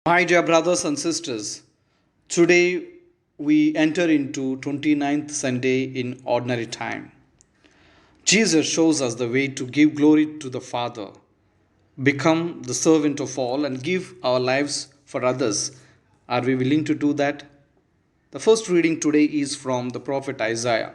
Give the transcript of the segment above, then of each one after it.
My dear brothers and sisters, today we enter into 29th Sunday in ordinary time. Jesus shows us the way to give glory to the Father, become the servant of all, and give our lives for others. Are we willing to do that? The first reading today is from the prophet Isaiah.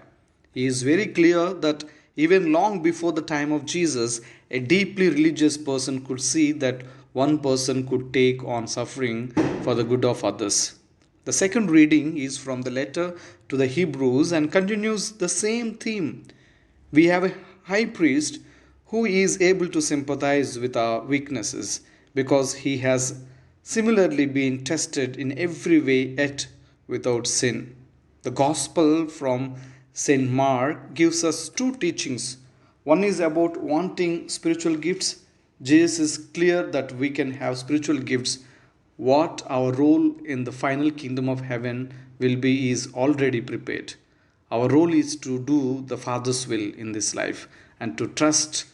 He is very clear that even long before the time of Jesus, a deeply religious person could see that one person could take on suffering for the good of others. The second reading is from the letter to the Hebrews and continues the same theme. We have a high priest who is able to sympathize with our weaknesses because he has similarly been tested in every way yet without sin. The Gospel from St. Mark gives us two teachings. One is about wanting spiritual gifts. Jesus is clear that we can have spiritual gifts. What our role in the final kingdom of heaven will be is already prepared. Our role is to do the Father's will in this life and to trust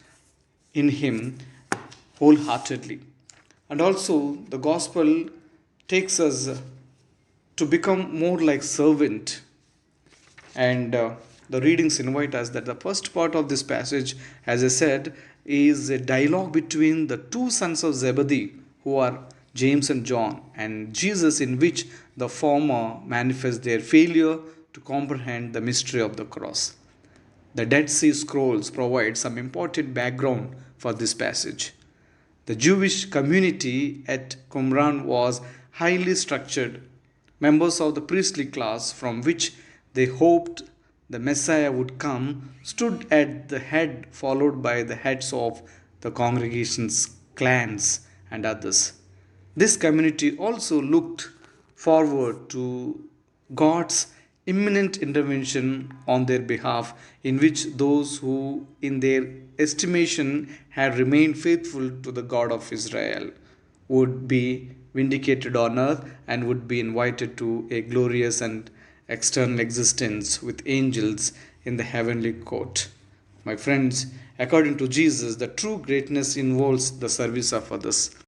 in Him wholeheartedly. And also, the Gospel takes us to become more like servant. And the readings invite us that the first part of this passage, as I said, is a dialogue between the two sons of Zebedee, who are James and John, and Jesus, in which the former manifests their failure to comprehend the mystery of the cross. The Dead Sea Scrolls provide some important background for this passage. The Jewish community at Qumran was highly structured. Members of the priestly class from which they hoped the Messiah would come stood at the head, followed by the heads of the congregation's clans and others. This community also looked forward to God's imminent intervention on their behalf, in which those who, in their estimation, had remained faithful to the God of Israel would be vindicated on earth and would be invited to a glorious and external existence with angels in the heavenly court. My friends, according to Jesus, the true greatness involves the service of others.